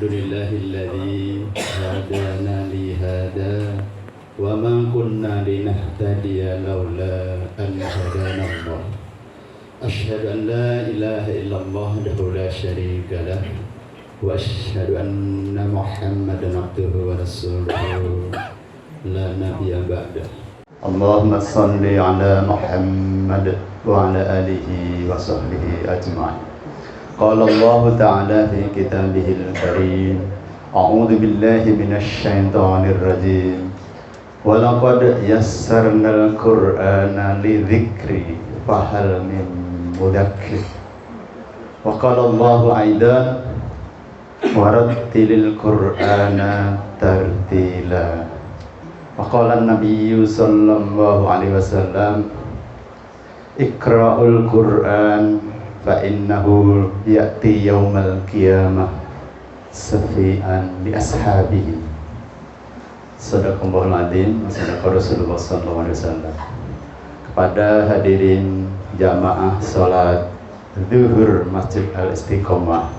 Alhamdulillahilladzi hadana li hada wa ma kunna linahtadiya laula an hadana Allah. Asyhadu an la ilaha illallah wahdahu la syarika lah wa asyhadu anna Muhammadan abduhu wa rasuluhu la nabiyya ba'da. Allahumma shalli ala Muhammad wa ala alihi wa sahbihi ajma'in. Qala Allah Ta'ala fi kitabihil karim, a'udzu billahi minasy syaithanir rajim. Wa laqad yassarnal Qur'ana lidzikri fahal min mudakkir. Wa qala Allah aidan warattilil Qur'ana tartila. Wa qala an-nabiyyu sallallahu alaihi wasallam iqra'ul Qur'an fa innahu ya'ti yaumal qiyamah safi'an li ashabihi. Sadaqallahul adzim, sadaqa Rasulullah sallallahu alaihi wasallam. Kepada hadirin jamaah salat zuhur Masjid Al-Istiqomah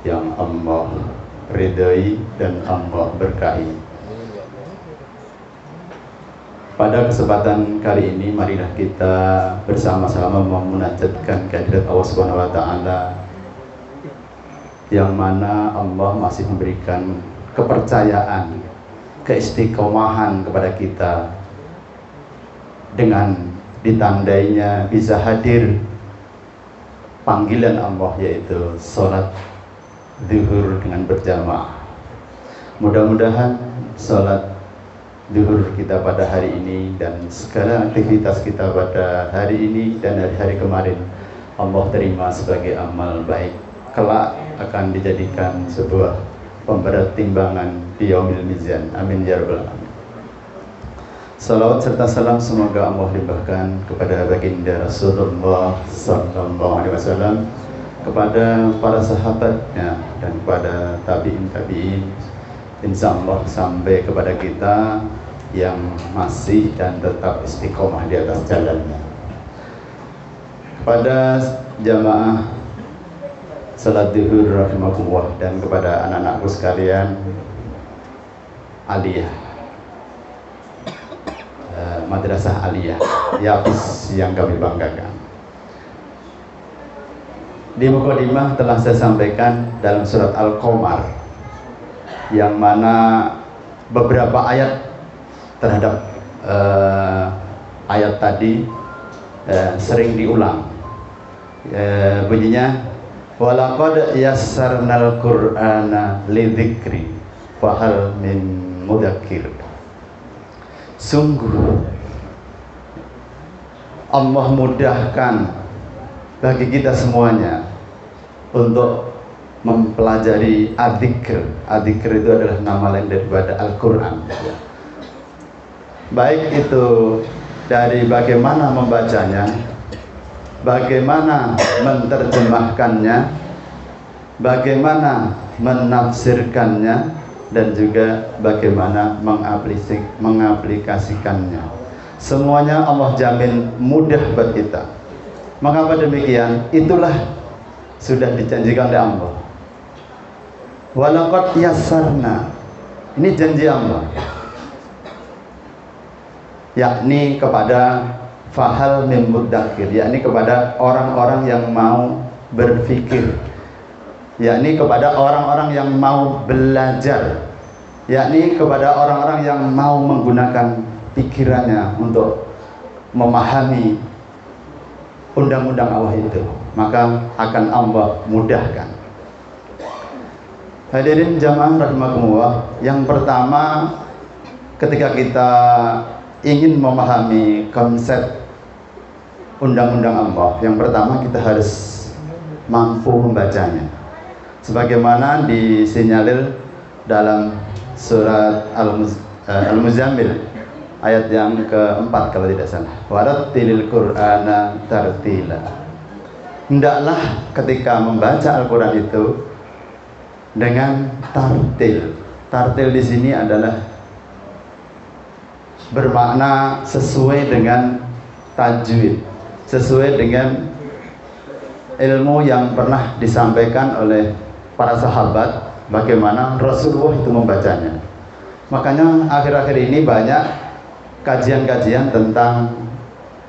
yang Allah ridhai dan Allah berkahi. Pada kesempatan kali ini, marilah kita bersama-sama memunajatkan kehadirat Allah Subhanahu wa Ta'ala, yang mana Allah masih memberikan kepercayaan, keistiqomahan kepada kita dengan ditandainya bisa hadir panggilan Allah, yaitu sholat zuhur dengan berjamaah. Mudah-mudahan sholat zuhur kita pada hari ini dan segala aktivitas kita pada hari ini dan hari-hari kemarin Allah terima sebagai amal baik, kelak akan dijadikan sebuah pemberat timbangan di yaumil mizan. Amin ya rabbal alamin. Salawat serta salam semoga Allah limpahkan kepada baginda Rasulullah sallallahu alaihi wasallam, kepada para sahabatnya dan kepada tabi'in insyaallah sampai kepada kita yang masih dan tetap istiqomah di atas jalannya. Kepada jamaah salat zuhur rahimakumullah dan kepada anak-anakku sekalian aliyah, madrasah aliyah Yafis yang kami banggakan. Di mukadimah telah saya sampaikan dalam surat Al-Qamar, yang mana beberapa ayat terhadap ayat tadi sering diulang. Bunyinya walaqad yassarnal Qur'ana lidzikri fahal min mudakkir. Sungguh Allah mudahkan bagi kita semuanya untuk mempelajari adzikr. Adzikr itu adalah nama lain daripada Al-Quran. Baik itu dari bagaimana membacanya, bagaimana menerjemahkannya, bagaimana menafsirkannya, dan juga bagaimana mengaplikasikannya. Semuanya Allah jamin mudah buat kita. Mengapa demikian? Itulah sudah dijanjikan oleh Allah. Walaqad yassarna, ini janji Allah, yakni kepada fahal min mudakkir, yakni kepada orang-orang yang mau berfikir, yakni kepada orang-orang yang mau belajar, yakni kepada orang-orang yang mau menggunakan pikirannya untuk memahami undang-undang Allah itu, maka akan Allah mudahkan. Hadirin jamaah rahimakumullah, yang pertama ketika kita ingin memahami konsep undang-undang Allah, yang pertama kita harus mampu membacanya, sebagaimana disinyalir dalam surat Al-Muzammil ayat yang keempat kalau tidak salah, warattilil Qur'ana tartila. Hendaklah ketika membaca Al-Quran itu dengan tartil. Tartil di sini adalah bermakna sesuai dengan tajwid, sesuai dengan ilmu yang pernah disampaikan oleh para sahabat bagaimana Rasulullah itu membacanya. Makanya akhir-akhir ini banyak kajian-kajian tentang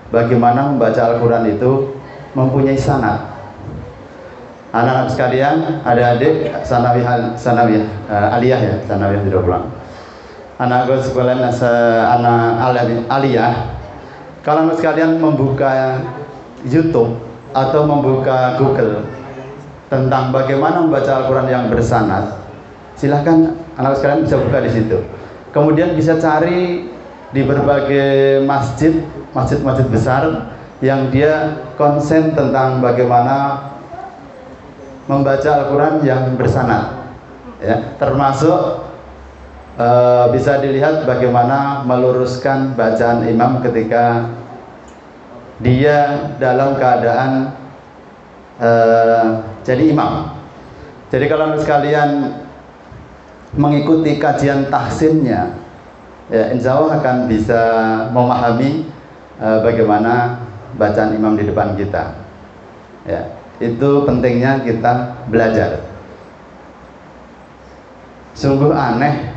bagaimana membaca Al-Quran itu mempunyai sanad. Anak-anak sekalian, adik-adik sanawiyah aliyah ya, sanawiyah tidak pulang. Anak-anak sekalian anak aliyah, kalau anak sekalian membuka YouTube atau membuka Google tentang bagaimana membaca Al-Quran yang bersanad, silahkan anak sekalian bisa buka di situ. Kemudian bisa cari di berbagai masjid besar yang dia konsen tentang bagaimana membaca Al-Quran yang bersanad, ya, termasuk bisa dilihat bagaimana meluruskan bacaan imam ketika dia dalam keadaan jadi imam. Jadi kalau sekalian mengikuti kajian tahsinnya, ya, insya Allah akan bisa memahami bagaimana bacaan imam di depan kita. Ya, itu pentingnya kita belajar. Sungguh aneh,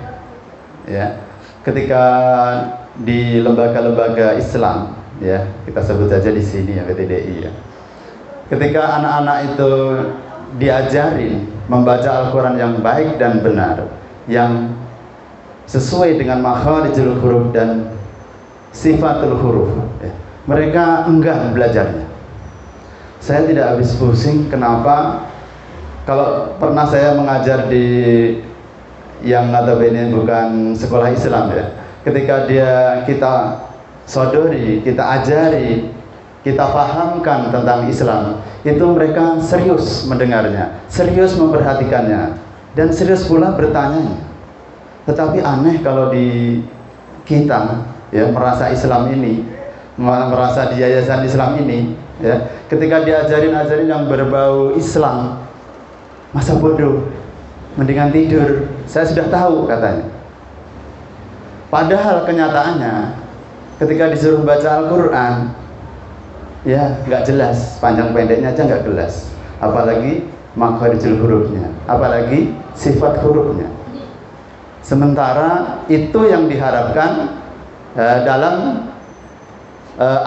ya, ketika di lembaga-lembaga Islam, ya, kita sebut saja di sini ya, PTDI ya. Ketika anak-anak itu diajarin membaca Al-Quran yang baik dan benar, yang sesuai dengan makharijul huruf dan sifatul huruf, ya, mereka enggan belajarnya. Saya tidak habis pusing kenapa kalau pernah saya mengajar di yang notabene bukan sekolah Islam ya. Ketika kita sodori, kita ajari, kita pahamkan tentang Islam, itu mereka serius mendengarnya, serius memperhatikannya, dan serius pula bertanya. Tetapi aneh kalau di kita ya merasa Islam ini, merasa di yayasan Islam ini, ya, ketika diajarin yang berbau Islam, masa bodoh, mendingan tidur, saya sudah tahu katanya. Padahal kenyataannya ketika disuruh baca Al-Quran, ya nggak jelas, panjang pendeknya aja nggak jelas, apalagi makharijul hurufnya, apalagi sifat hurufnya. Sementara itu yang diharapkan dalam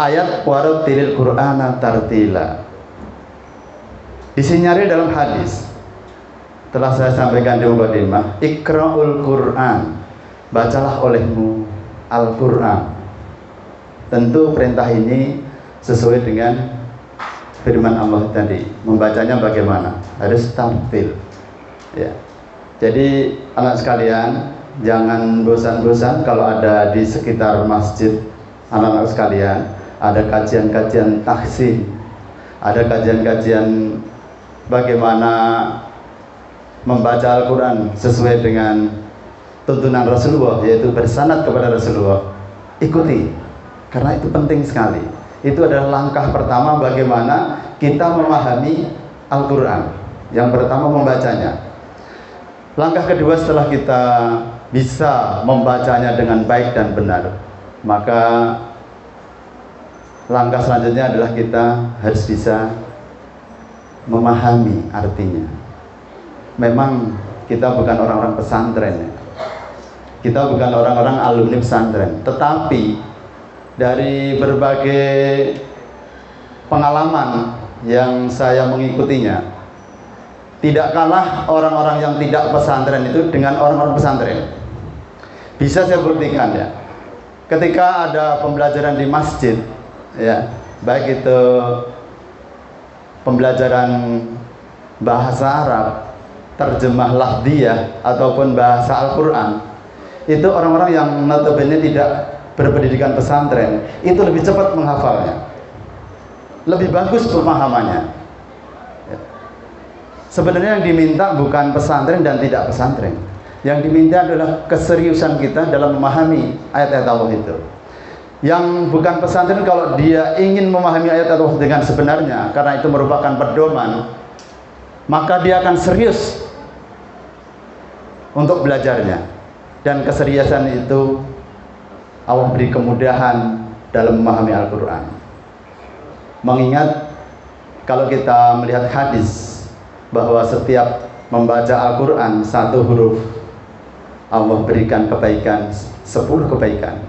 ayat warattilil Qur'ana tartila. Disinyari dalam hadis, telah saya sampaikan di mukadimah, Iqra'ul Qur'an, bacalah olehmu Al-Quran. Tentu perintah ini sesuai dengan firman Allah tadi. Membacanya bagaimana? Harus tartil, ya. Jadi anak sekalian, jangan bosan-bosan kalau ada di sekitar masjid anak-anak sekalian ada kajian-kajian tahsin, ada kajian-kajian bagaimana membaca Al-Quran sesuai dengan tuntunan Rasulullah, yaitu bersanad kepada Rasulullah. Ikuti, karena itu penting sekali. Itu adalah langkah pertama bagaimana kita memahami Al-Quran. Yang pertama membacanya. Langkah kedua setelah kita bisa membacanya dengan baik dan benar, maka langkah selanjutnya adalah kita harus bisa memahami artinya. Memang kita bukan orang-orang pesantren ya. Kita bukan orang-orang alumni pesantren, tetapi dari berbagai pengalaman yang saya mengikutinya, tidak kalah orang-orang yang tidak pesantren itu dengan orang-orang pesantren. Bisa saya buktikan ya. Ketika ada pembelajaran di masjid, ya, baik itu pembelajaran bahasa Arab, terjemah lafdiyah ataupun bahasa Al-Quran, itu orang-orang yang notabene tidak berpendidikan pesantren itu lebih cepat menghafalnya, lebih bagus pemahamannya. Sebenarnya yang diminta bukan pesantren dan tidak pesantren. Yang diminta adalah keseriusan kita dalam memahami ayat-ayat Allah itu. Yang bukan pesantren, kalau dia ingin memahami ayat Allah dengan sebenarnya, karena itu merupakan pedoman, maka dia akan serius untuk belajarnya. Dan keseriusan itu Allah beri kemudahan dalam memahami Al-Quran. Mengingat kalau kita melihat hadis bahwa setiap membaca Al-Quran satu huruf Allah berikan kebaikan 10 kebaikan,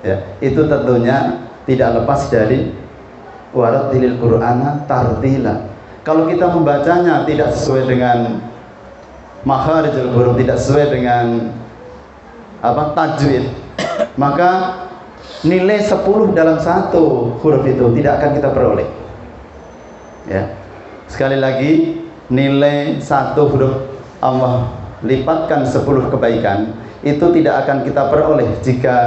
ya, itu tentunya tidak lepas dari warattilil Qur'ana tartila. Kalau kita membacanya tidak sesuai dengan makharijul huruf, tidak sesuai dengan tajwid, maka nilai 10 dalam satu huruf itu tidak akan kita peroleh. Ya. Sekali lagi, nilai satu huruf Allah lipatkan 10 kebaikan itu tidak akan kita peroleh jika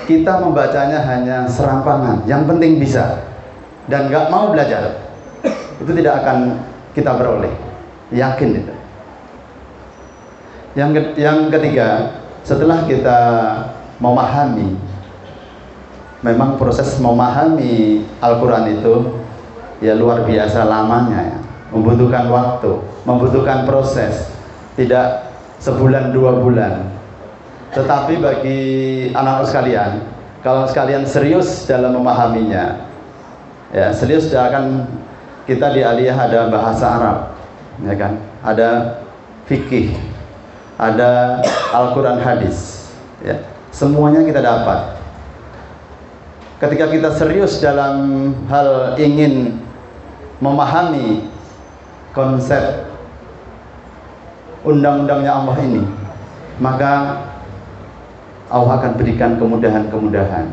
kita membacanya hanya serampangan, yang penting bisa, dan nggak mau belajar. Itu tidak akan kita peroleh, yakin itu. Yang ketiga, setelah kita memahami, memang proses memahami Al-Quran itu ya luar biasa lamanya, ya. Membutuhkan waktu, membutuhkan proses, tidak sebulan 2 bulan. Tetapi bagi anak-anak sekalian, kalau sekalian serius dalam memahaminya, ya serius, akan kita di Aliyah ada bahasa Arab, ya kan, ada fikih, ada Al-Quran hadis, ya, semuanya kita dapat. Ketika kita serius dalam hal ingin memahami konsep undang-undangnya Allah ini, maka Allah akan berikan kemudahan-kemudahan.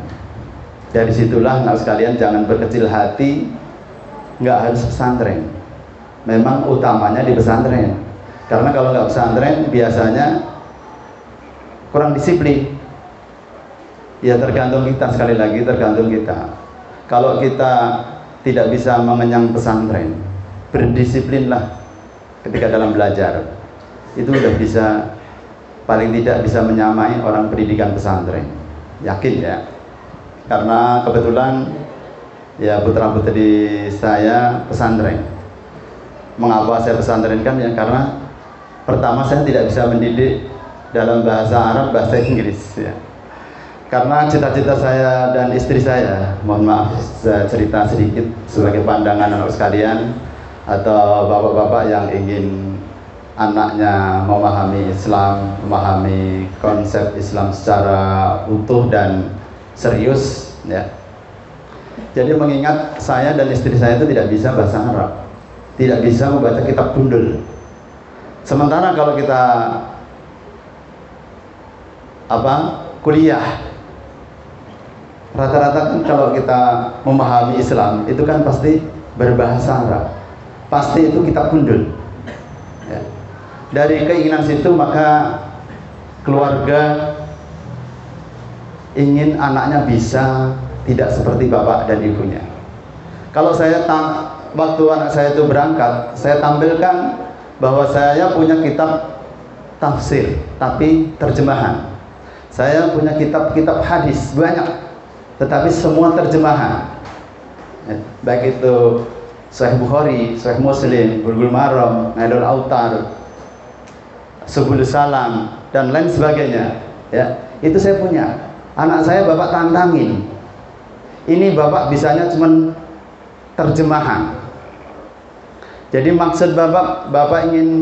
Dari situlah anak sekalian jangan berkecil hati, nggak harus pesantren. Memang utamanya di pesantren, karena kalau nggak pesantren biasanya kurang disiplin. Ya tergantung kita, sekali lagi tergantung kita. Kalau kita tidak bisa mengenyang pesantren, berdisiplinlah ketika dalam belajar. Itu udah bisa, paling tidak bisa menyamai orang pendidikan pesantren, yakin ya. Karena kebetulan ya putra-putri saya pesantren. Mengapa saya pesantren kan? Ya karena pertama saya tidak bisa mendidik dalam bahasa Arab, bahasa Inggris, ya. Karena cita-cita saya dan istri saya, mohon maaf saya cerita sedikit sebagai pandangan anak sekalian atau bapak-bapak yang ingin anaknya memahami Islam, memahami konsep Islam secara utuh dan serius, ya. Jadi mengingat saya dan istri saya itu tidak bisa bahasa Arab, tidak bisa membaca kitab gundul. Sementara kalau kita kuliah, rata-rata kan kalau kita memahami Islam itu kan pasti berbahasa Arab, pasti itu kitab gundul, ya. Dari keinginan situ maka keluarga ingin anaknya bisa tidak seperti bapak dan ibunya. Kalau saya waktu anak saya itu berangkat, saya tampilkan bahwa saya punya kitab tafsir tapi terjemahan, saya punya kitab-kitab hadis banyak, tetapi semua terjemahan, ya, baik itu Sahih Bukhari, Sahih Muslim, Bulughul Maram, Nailul Autar, Subul Salam dan lain sebagainya, ya. Itu saya punya. Anak saya bapak tantangin, ini bapak bisanya cuman terjemahan. Jadi maksud bapak ingin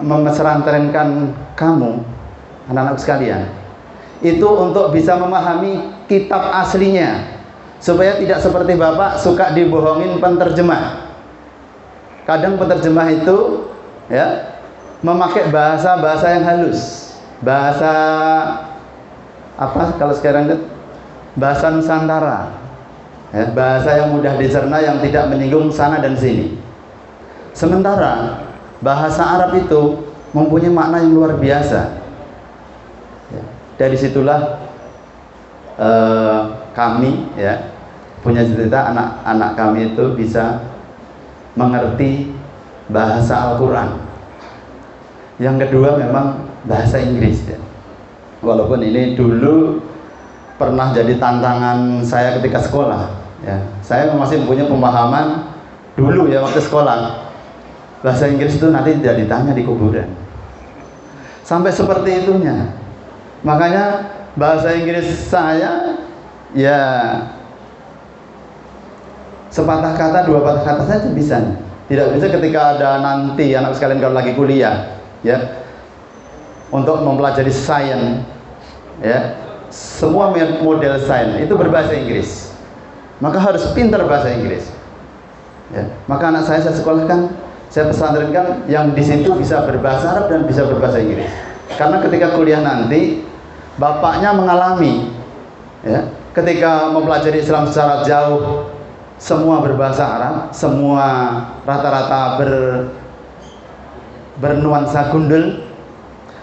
memesrantrenkan kamu, anak-anak sekalian, itu untuk bisa memahami kitab aslinya, supaya tidak seperti bapak suka dibohongin penterjemah. Kadang penterjemah itu, ya, memakai bahasa-bahasa yang halus, bahasa kalau sekarang itu bahasa Nusantara, ya, bahasa yang mudah dicerna, yang tidak menyinggung sana dan sini. Sementara bahasa Arab itu mempunyai makna yang luar biasa, ya. Dari situlah kami, ya, punya cita-cita anak-anak kami itu bisa mengerti bahasa Al-Quran. Yang kedua memang bahasa Inggris, ya. Walaupun ini dulu pernah jadi tantangan saya ketika sekolah, ya. Saya masih punya pemahaman dulu, ya, waktu sekolah, bahasa Inggris itu nanti tidak ditanya di kuburan, sampai seperti itunya. Makanya bahasa Inggris saya ya sepatah kata, 2 patah kata saja bisa. Tidak bisa ketika ada nanti anak sekalian kalau lagi kuliah, ya, untuk mempelajari sains, ya, semua model sains itu berbahasa Inggris, maka harus pintar bahasa Inggris. Ya, maka anak saya sekolahkan, saya pesantrenkan yang di situ bisa berbahasa Arab dan bisa berbahasa Inggris. Karena ketika kuliah nanti, bapaknya mengalami, ya, ketika mempelajari Islam secara jauh, semua berbahasa Arab, semua rata-rata bernuansa gundul.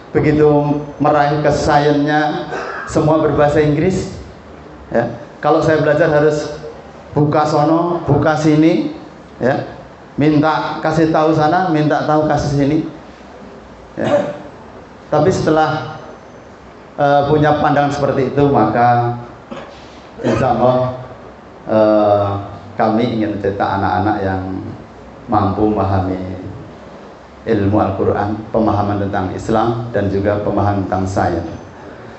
Begitu meraih ke sainsnya, semua berbahasa Inggris. Ya. Kalau saya belajar harus buka sono, buka sini, ya, minta kasih tahu sana, minta tahu kasih sini. Ya. Tapi setelah punya pandangan seperti itu, maka insya Allah kami ingin mencetak anak-anak yang mampu memahami ilmu Al-Quran, pemahaman tentang Islam, dan juga pemahaman tentang sains.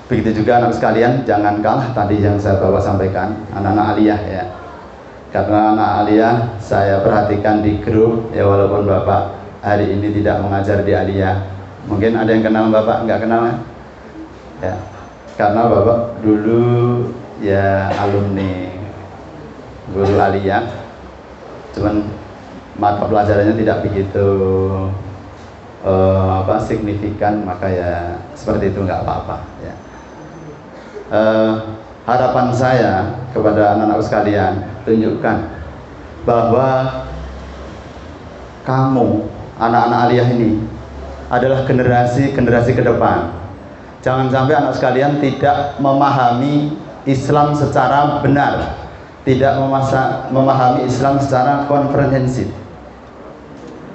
Begitu juga anak sekalian, jangan kalah tadi yang saya bawa sampaikan, anak-anak aliyah, ya. Karena anak aliyah saya perhatikan di grup, ya, walaupun Bapak hari ini tidak mengajar di aliyah. Mungkin ada yang kenal Bapak, nggak kenal, ya. Karena Bapak dulu ya alumni guru aliyah, cuman mata pelajarannya tidak begitu signifikan, maka ya seperti itu, nggak apa-apa, ya. Harapan saya kepada anak-anak sekalian, tunjukkan bahwa kamu anak-anak aliyah ini adalah generasi ke depan. Jangan sampai anak sekalian tidak memahami Islam secara benar, tidak memahami Islam secara komprehensif.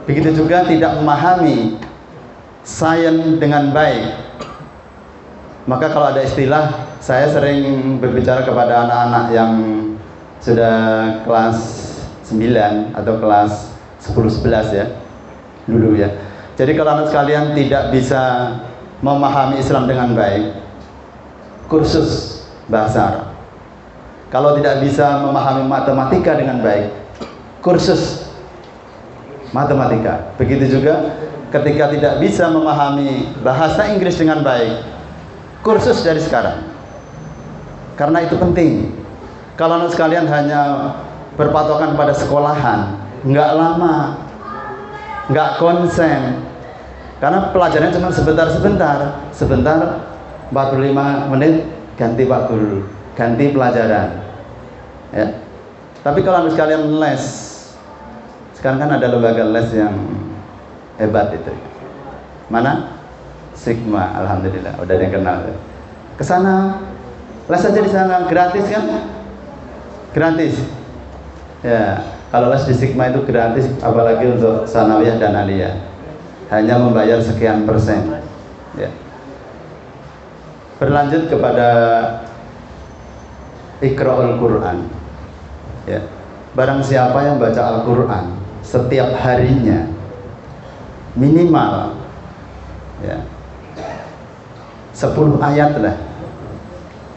Begitu juga tidak memahami sains dengan baik. Maka kalau ada istilah, saya sering berbicara kepada anak-anak yang sudah kelas 9 atau kelas 10-11, ya, dulu, ya. Jadi kalau anak sekalian tidak bisa memahami Islam dengan baik, kursus bahasa Arab. Kalau tidak bisa memahami matematika dengan baik, kursus matematika. Begitu juga ketika tidak bisa memahami bahasa Inggris dengan baik, kursus dari sekarang. Karena itu penting. Kalau anak sekalian hanya berpatokan pada sekolahan, nggak lama, nggak konsen. Karena pelajarannya cuma sebentar, 45 menit ganti pak guru, ganti pelajaran, ya. Tapi kalau anak sekalian les, sekarang kan ada lembaga les yang hebat itu. Mana? Sigma, alhamdulillah, udah ada yang kenal. Kesana, les aja di sana, gratis kan? Gratis. Ya, kalau les di Sigma itu gratis, apalagi untuk sanawiyah dan aliyah, hanya membayar sekian persen, ya. Berlanjut kepada Iqra'ul Quran, ya. Barang siapa yang baca Al-Quran setiap harinya minimal, ya, 10 ayat lah.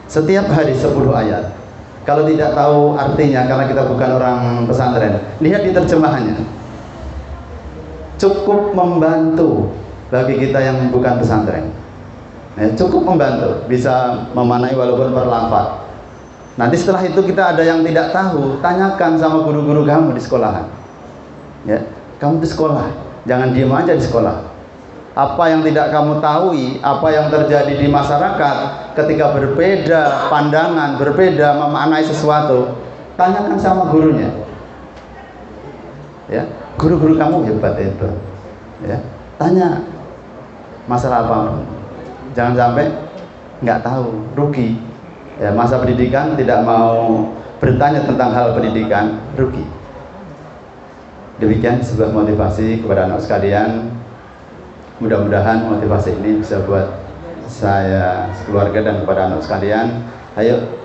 Setiap hari 10 ayat. Kalau tidak tahu artinya, karena kita bukan orang pesantren, lihat di terjemahannya. Cukup membantu bagi kita yang bukan pesantren. Ya, cukup membantu, bisa memanai walaupun berlafaz. Nanti setelah itu kita ada yang tidak tahu, tanyakan sama guru-guru kamu di sekolahan. Ya, kamu di sekolah, jangan diam aja di sekolah. Apa yang tidak kamu tahu, apa yang terjadi di masyarakat ketika berbeda pandangan, berbeda memaknai sesuatu, tanyakan sama gurunya. Ya, guru-guru kamu hebat itu. Ya, tanya masalah apa. Jangan sampai nggak tahu, rugi. Ya, masa pendidikan tidak mau bertanya tentang hal pendidikan, rugi. Demikian sebuah motivasi kepada anak sekalian. Mudah-mudahan motivasi ini bisa buat saya, keluarga, dan kepada anak sekalian. Ayo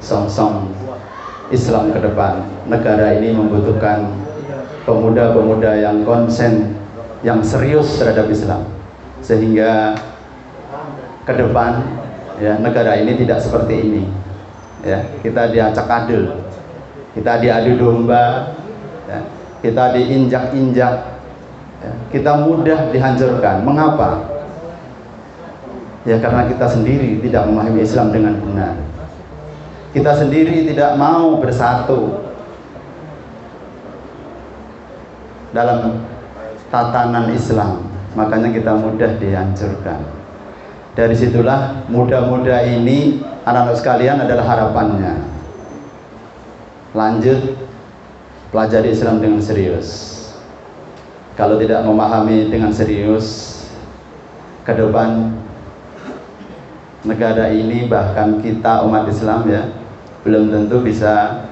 song-song Islam ke depan. Negara ini membutuhkan pemuda-pemuda yang konsen, yang serius terhadap Islam, sehingga ke depan, ya, negara ini tidak seperti ini, ya. Kita diacak adil, kita diadu domba, ya. kita diinjak-injak, ya, kita mudah dihancurkan. Mengapa? Ya karena kita sendiri tidak memahami Islam dengan benar. Kita sendiri tidak mau bersatu dalam tatanan Islam, makanya kita mudah dihancurkan. Dari situlah muda-muda ini, anak-anak sekalian, adalah harapannya. Lanjut pelajari Islam dengan serius. Kalau tidak memahami dengan serius, ke depan negara ini, bahkan kita umat Islam ya, belum tentu bisa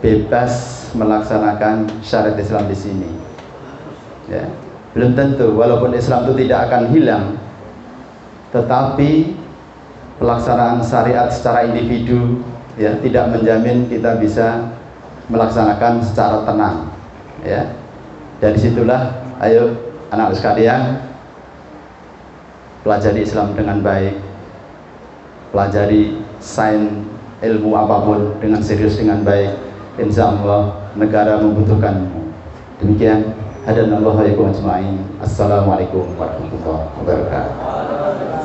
bebas melaksanakan syariat Islam di sini. Ya, belum tentu. Walaupun Islam itu tidak akan hilang, tetapi pelaksanaan syariat secara individu ya tidak menjamin kita bisa melaksanakan secara tenang. Ya, dari situlah, ayo anak sekalian, pelajari Islam dengan baik, pelajari sains ilmu apapun dengan serius, dengan baik. Insya Allah negara membutuhkanmu. Demikian, hadanallahu wa iyyakum ajma'in. Assalamualaikum warahmatullahi wabarakatuh.